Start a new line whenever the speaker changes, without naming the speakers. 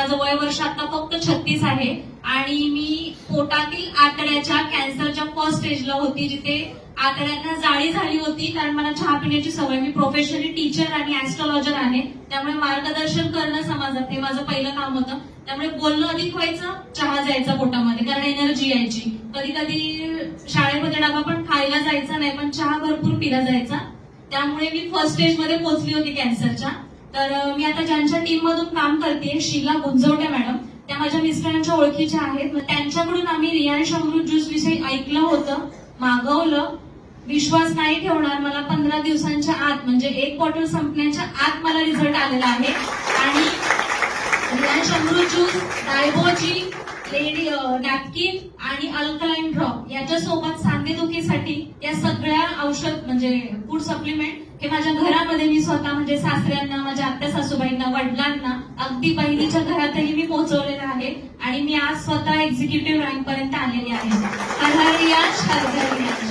माझं वय वर्ष आता फक्त 36 आहे आणि मी पोटातील आतड्याच्या कॅन्सरच्या फर्स्ट स्टेजला होती, जिथे आतड्यांना जाळी झाली होती. कारण मला चहा पिण्याची सवय, मी प्रोफेशनली टीचर आणि ऍस्ट्रॉलॉजर आहे, त्यामुळे मार्गदर्शन करणं समाजात हे माझं पहिलं काम होतं. त्यामुळे बोलणं अधिक व्हायचं, चहा जायचा पोटामध्ये, कारण एनर्जी यायची. कधी कधी शाळेमध्ये डबा पण खायला जायचा नाही, पण चहा भरपूर पिला जायचा. त्यामुळे मी फर्स्ट स्टेज मध्ये पोहोचली होती कॅन्सरच्या. तर मी आता ज्यांच्या टीम मधून काम करते, शीला गुंजवटे मॅडम, त्या माझ्या मिस्टरांच्या ओळखीच्या आहेत. त्यांच्याकडून आम्ही रियांश अमृत ज्यूस विषयी ऐकलं होतं, मागवलं. विश्वास नाही ठेवणार, मला 15 दिवसांच्या आत, म्हणजे एक बॉटल संपण्याच्या आत मला रिझल्ट आलेला आहे. आणि रियांश अमृत ज्यूस, डायबोजी, लेडी नॅपकिन आणि अल्कलाइन ड्रॉप याच्यासोबत सांधेदुखीसाठी या सगळ्या औषध म्हणजे फूड सप्लिमेंट हे माझ्या घरामध्ये मी स्वतः, म्हणजे सासऱ्यांना, माझ्या आत्या सासूबाईंना, वडिलांना, अगदी बहिणीच्या घरातही मी पोहोचवलेलं आहे. आणि मी आज स्वतः एक्झिक्युटिव्ह रँक पर्यंत आलेली आहे. हर हर यश, हर हर यश.